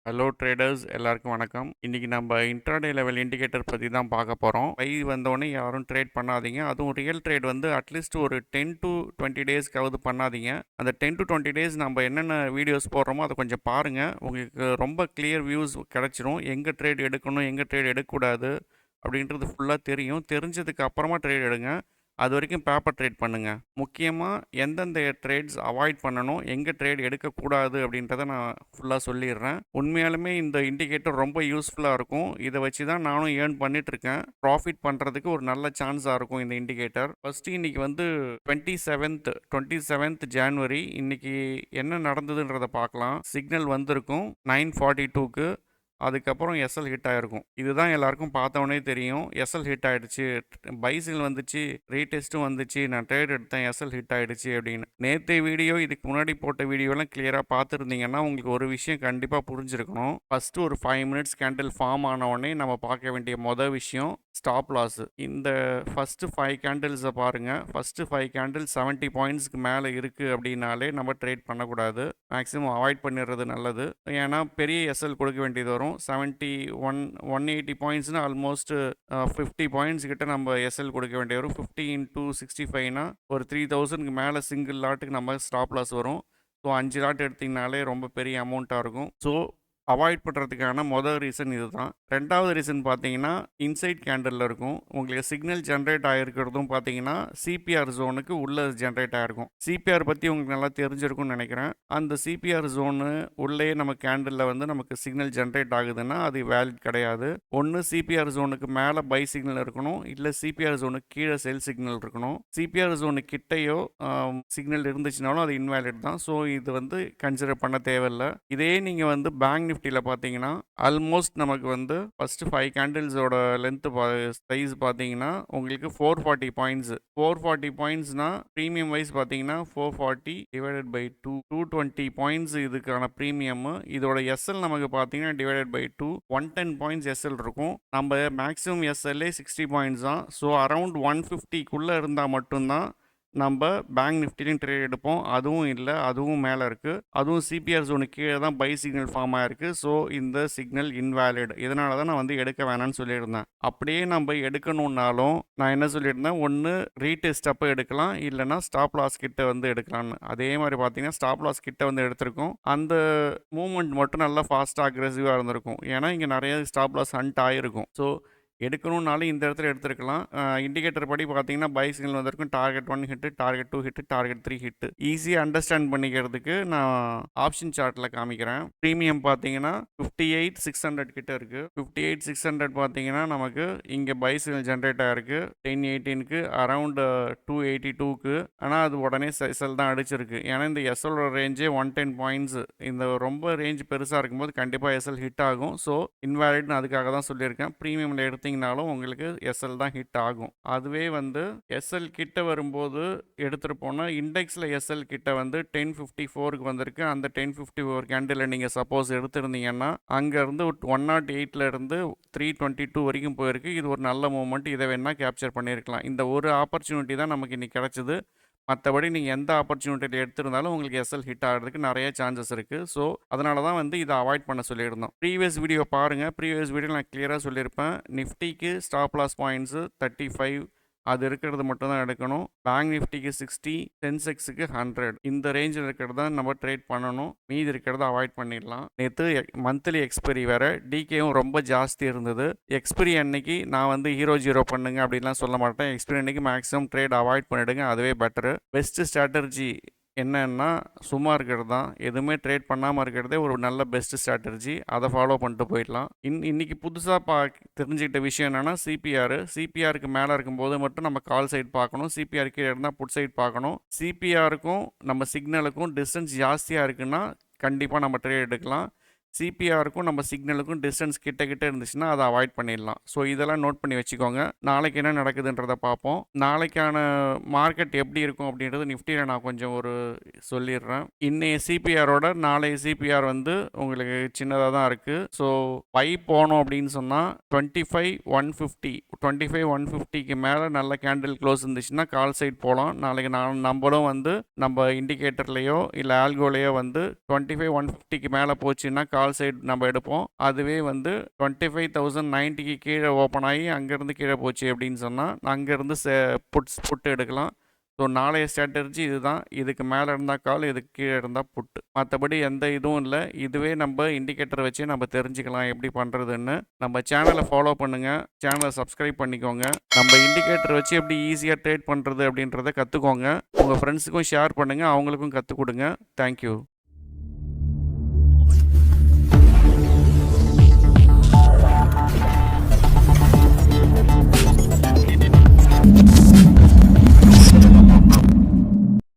Hello traders எல்லாருக்கும் வணக்கம். இன்னைக்கு நம்ம இன்ட்ராடே லெவல் இண்டிகேட்டர் பற்றி தான் பார்க்க போகிறோம். பை வந்தோடனே யாரும் ட்ரேட் பண்ணாதீங்க. அதுவும் ரியல் ட்ரேட் வந்து அட்லீஸ்ட் ஒரு 10 to 20 டேஸ்க்காவது பண்ணாதீங்க. அந்த 10 to 20 டேஸ் நம்ம என்னென்ன வீடியோஸ் போடுறோமோ அதை கொஞ்சம் பாருங்கள். உங்களுக்கு ரொம்ப கிளியர் வியூஸ் கிடச்சிரும். எங்கே ட்ரேட் எடுக்கணும், எங்கே ட்ரேட் எடுக்கக்கூடாது அப்படின்றது ஃபுல்லாக தெரியும். தெரிஞ்சதுக்கு அப்புறமா ட்ரேட் எடுங்க. அது வரைக்கும் பேப்பர் ட்ரேட் பண்ணுங்கள். முக்கியமாக எந்தெந்த ட்ரேட்ஸ் அவாய்ட் பண்ணணும், எங்கே ட்ரேட் எடுக்கக்கூடாது அப்படின்றத நான் ஃபுல்லாக சொல்லிடுறேன். உண்மையாலுமே இந்த இண்டிகேட்டர் ரொம்ப யூஸ்ஃபுல்லாக இருக்கும். இதை வச்சு தான் நானும் ஏர்ன் பண்ணிகிட்ருக்கேன். ப்ராஃபிட் பண்ணுறதுக்கு ஒரு நல்ல சான்ஸாக இருக்கும் இந்த இண்டிகேட்டர். ஃபஸ்ட்டு இன்றைக்கி வந்து 27th ஜான்வரி. இன்றைக்கி என்ன நடந்ததுன்றதை பார்க்கலாம். சிக்னல் வந்திருக்கும் 9:42க்கு. அதுக்கப்புறம் எஸ்எல் ஹிட் ஆகிருக்கும். இதுதான் எல்லாருக்கும் பார்த்தவொடனே தெரியும். எஸ்எல் ஹிட் ஆகிடுச்சு, பை சிக்னல் வந்துச்சு, ரீடெஸ்ட்டும் வந்துச்சு, நான் ட்ரேட் எடுத்தேன், எஸ்எல் ஹிட் ஆகிடுச்சு அப்படின்னு. நேற்று வீடியோ இதுக்கு முன்னாடி போட்ட வீடியோலாம் கிளியராக பார்த்துருந்தீங்கன்னா உங்களுக்கு ஒரு விஷயம் கண்டிப்பாக புரிஞ்சிருக்கணும். ஃபஸ்ட்டு ஒரு 5 மினிட்ஸ் கேண்டில் ஃபார்ம் ஆன உடனே நம்ம பார்க்க வேண்டிய மொதல் விஷயம் ஸ்டாப் லாஸ். இந்த ஃபஸ்ட்டு 5 கேண்டில்ஸை பாருங்கள். ஃபஸ்ட்டு 5 கேண்டில் 70 பாயிண்ட்ஸ்க்கு மேலே இருக்குது அப்படின்னாலே நம்ம ட்ரேட் பண்ணக்கூடாது. மேக்ஸிமம் அவாய்ட் பண்ணிடுறது நல்லது. ஏன்னா பெரிய எஸ்எல் கொடுக்க வேண்டியது வரும். 180 பாயிண்ட்ஸ்னால் ஆல்மோஸ்ட் 50 பாயிண்ட்ஸ் கிட்ட நம்ம எஸ்எல் கொடுக்க வேண்டிய வரும். 50 into 65னா ஒரு 3000க்கு மேலே சிங்கிள் லாட்டுக்கு நம்ம ஸ்டாப் லாஸ் வரும். ஸோ 5 லாட் எடுத்திங்கனாலே ரொம்ப பெரிய அமௌண்ட்டாக இருக்கும். ஸோ அவாய்ட் பண்ணுறதுக்கான மொதல் ரீசன் இது தான். ரெண்டாவது ரீசன் பார்த்தீங்கன்னா இன்சைட் கேண்டலில் இருக்கும். உங்களுக்கு சிக்னல் ஜென்ரேட் ஆகிருக்கிறதும் பார்த்தீங்கன்னா சிபிஆர் ஜோனுக்கு உள்ளே ஜென்ரேட் ஆகிருக்கும். சிபிஆர் பற்றி உங்களுக்கு நல்லா தெரிஞ்சிருக்கும்னு நினைக்கிறேன். அந்த சிபிஆர் ஜோனு உள்ளே நம்ம கேண்டலில் வந்து நமக்கு சிக்னல் ஜென்ரேட் ஆகுதுன்னா அது வேலிட் கிடையாது. ஒன்று சிபிஆர் ஜோனுக்கு மேலே பை சிக்னல் இருக்கணும், இல்லை சிபிஆர் ஜோனுக்கு கீழே செல் சிக்னல் இருக்கணும். சிபிஆர் ஜோனு கிட்டையோ சிக்னல் இருந்துச்சுனாலும் அது இன்வேலிட் தான். ஸோ இது வந்து கன்சிடர் பண்ண தேவையில்லை. இதே நீங்கள் வந்து பேங்க் நிஃப்டியில் பார்த்தீங்கன்னா ஆல்மோஸ்ட் நமக்கு வந்து ஃபஸ்ட்டு 5 கேண்டில்ஸோட லென்த்து சைஸ் பார்த்தீங்கன்னா உங்களுக்கு 440 பாயிண்ட்ஸ். 440 பாயிண்ட்ஸ்னால் ப்ரீமியம் வைஸ் பார்த்தீங்கன்னா 440 டிவைடட் பை 220 பாயிண்ட்ஸ் இதுக்கான ப்ரீமியம்மு. இதோட எஸ்எல் நமக்கு பார்த்தீங்கன்னா டிவைடட் பை 110 பாயிண்ட்ஸ் எஸ்எல் இருக்கும். நம்ம மேக்ஸிமம் எஸ்எல்ஏ 60 பாயிண்ட்ஸ் தான். ஸோ அரவுண்ட் 150க்குள்ளே இருந்தால் மட்டும்தான் நம்ம பேங்க் நிஃப்டிலையும் ட்ரேட் எடுப்போம். அதுவும் இல்லை, அதுவும் மேலே இருக்குது. அதுவும் சிபிஆர் ஜோனுக்கு கீழே தான் பை சிக்னல் ஃபார்ம் ஆகிருக்கு. ஸோ இந்த சிக்னல் இன்வேலிட். இதனால தான் நான் வந்து எடுக்க வேணாம்னு சொல்லியிருந்தேன். அப்படியே நம்ம எடுக்கணுன்னாலும் நான் என்ன சொல்லியிருந்தேன், ஒன்று ரீடெஸ்ட் அப்போ எடுக்கலாம், இல்லைனா ஸ்டாப் லாஸ் கிட்ட வந்து எடுக்கலான்னு. அதே மாதிரி பார்த்தீங்கன்னா ஸ்டாப் லாஸ் கிட்ட வந்து எடுத்திருக்கோம். அந்த மூவ்மெண்ட் மட்டும் நல்லா ஃபாஸ்ட்டாக அக்ரெசிவாக இருந்திருக்கும். ஏன்னா இங்கே நிறைய ஸ்டாப் லாஸ் ஹண்ட் ஆகிருக்கும். ஸோ எடுக்கணும்னாலும் இந்த இடத்துல எடுத்துருக்கலாம். இண்டிகேட்டர் படி பார்த்தீங்கன்னா பை சிக்னல் வந்திருக்கும். Target 1 hit, target 2 hit, target 3 hit. ஈஸியாக அண்டர்ஸ்டாண்ட் பண்ணிக்கிறதுக்கு நான் ஆப்ஷன் சார்ட்டில் காமிக்கிறேன். ப்ரீமியம் பார்த்தீங்கன்னா 58,600 கிட்ட இருக்குது. 58,600 பார்த்தீங்கன்னா நமக்கு இங்கே பை சிக்னல் ஜென்ரேட் ஆகிருக்கு. 1018க்கு அரவுண்ட் 282க்கு. ஆனால் அது உடனே எஸ்எல் தான் அடிச்சிருக்கு. ஏன்னா இந்த எஸ்எலோட ரேஞ்சே 110 பாயிண்ட்ஸ். இந்த ரொம்ப ரேஞ்ச் பெருசாக இருக்கும்போது கண்டிப்பாக எஸ்எல் ஹிட் ஆகும். ஸோ இன்வேலிட்னு அதுக்காக தான் சொல்லியிருக்கேன். ப்ரீமியமில் எடுத்து உங்களுக்கு எஸ்எல் தான் ஹிட் ஆகும். அதுவே வந்து எஸ்எல் கிட்ட வரும்போது எடுத்துட்டு போனா இண்டெக்ஸ்ல எஸ்எல் கிட்ட வந்து 1054க்கு வந்திருக்கு. அந்த 1054 கேண்டில் நீங்க சப்போஸ் எடுத்திருந்தீங்கன்னா அங்க இருந்து 108ல இருந்து 322 வரைக்கும் போயிருக்கு. இது ஒரு நல்ல மூவ்மெண்ட். இதை வேணா கேப்சர் பண்ணியிருக்கலாம். இந்த ஒரு ஆப்பர்ச்சுனிட்டி தான் நமக்கு இன்னைக்கு கிடைச்சது. மற்றபடி நீங்கள் எந்த ஆப்பர்ச்சுனிட்டியில் எடுத்திருந்தாலும் உங்களுக்கு எஸ்எல் ஹிட் ஆகிறதுக்கு நிறைய சான்சஸ் இருக்குது. ஸோ அதனால தான் வந்து இதை அவாய்ட் பண்ண சொல்லியிருந்தோம். ப்ரீவியஸ் வீடியோ பாருங்கள். ப்ரீவியஸ் வீடியோ நான் கிளியராக சொல்லியிருப்பேன். நிஃப்டிக்கு ஸ்டாப் லாஸ் பாயிண்ட்ஸு 35 அது இருக்கிறது மட்டும் தான் எடுக்கணும். பேங்க் நிஃப்டிக்கு 60, சென்செக்ஸுக்கு 100. இந்த ரேஞ்சில் இருக்கிறது தான் நம்ம ட்ரேட் பண்ணணும். மீதி இருக்கிறத அவாய்ட் பண்ணிடலாம். நேற்று மந்த்லி எக்ஸ்பைரி வேறு, டிகேவும் ரொம்ப ஜாஸ்தி இருந்தது. எக்ஸ்பைரி அன்னைக்கு நான் வந்து ஹீரோ பண்ணுங்க அப்படின்லாம் சொல்ல மாட்டேன். எக்ஸ்பைரி அன்னைக்கு மேக்ஸிமம் ட்ரேட் அவாய்ட் பண்ணிவிடுங்க. அதுவே பெட்டரு. பெஸ்ட்டு ஸ்ட்ராட்டஜி என்னன்னா சும்மா இருக்கிறது தான். எதுவுமே ட்ரேட் பண்ணாமல் இருக்கிறதே ஒரு நல்ல பெஸ்ட் ஸ்ட்ராட்டஜி. அதை ஃபாலோ பண்ணிட்டு போயிடலாம். இன்னைக்கு புதுசாக தெரிஞ்சுக்கிட்ட விஷயம் என்னென்னா சிபிஆருக்கு மேலே இருக்கும்போது மட்டும் நம்ம கால் சைட் பார்க்கணும். சிபிஆர் கீழே இருந்தால் புட் சைட் பார்க்கணும். சிபிஆருக்கும் நம்ம சிக்னலுக்கும் டிஸ்டன்ஸ் ஜாஸ்தியாக இருக்குன்னா கண்டிப்பாக நம்ம ட்ரேட் எடுக்கலாம். சிபிஆருக்கும் நம்ம சிக்னலுக்கும் டிஸ்டன்ஸ் கிட்ட இருந்துச்சுன்னா அதை அவாய்ட் பண்ணிடலாம். ஸோ இதெல்லாம் நோட் பண்ணி வச்சுக்கோங்க. நாளைக்கு என்ன நடக்குதுன்றதை பார்ப்போம். நாளைக்கான மார்க்கெட் எப்படி இருக்கும் அப்படின்றது நிஃப்டியில் நான் கொஞ்சம் ஒரு சொல்லிடுறேன். இன்னைய சிபிஆரோட நாளைய சிபிஆர் வந்து உங்களுக்கு சின்னதாக தான் இருக்குது. ஸோ பை போனோம் அப்படின்னு சொன்னால் 25,150க்கு மேலே நல்ல கேண்டில் க்ளோஸ் இருந்துச்சுன்னா கால் சைட் போகலாம். நாளைக்கு நம்மளும் வந்து நம்ம இண்டிகேட்டர்லேயோ இல்லை ஆல்கோலேயோ வந்து 25,150க்கு மேலே போச்சுன்னா கால் சைடு நம்ம எடுப்போம். அதுவே வந்து 25,090க்கு கீழே ஓப்பன் ஆகி அங்கேருந்து கீழே போச்சு அப்படின்னு சொன்னால் அங்கேருந்து புட்டு எடுக்கலாம். ஸோ நாளைய ஸ்ட்ராட்டஜி இதுதான். இதுக்கு மேலே இருந்தால் கால், இதுக்கு கீழே இருந்தால் புட்டு. மற்றபடி எந்த இதுவும் இல்லை. இதுவே நம்ம இண்டிகேட்டர் வச்சு நம்ம தெரிஞ்சுக்கலாம் எப்படி பண்ணுறதுன்னு. நம்ம சேனலை ஃபாலோ பண்ணுங்கள், சேனலை சப்ஸ்கிரைப் பண்ணிக்கோங்க. நம்ம இண்டிகேட்டர் வச்சு எப்படி ஈஸியாக ட்ரேட் பண்ணுறது அப்படின்றத கற்றுக்கோங்க. உங்கள் ஃப்ரெண்ட்ஸுக்கும் ஷேர் பண்ணுங்கள், அவங்களுக்கும் கற்றுக் கொடுங்க. தேங்க்யூ.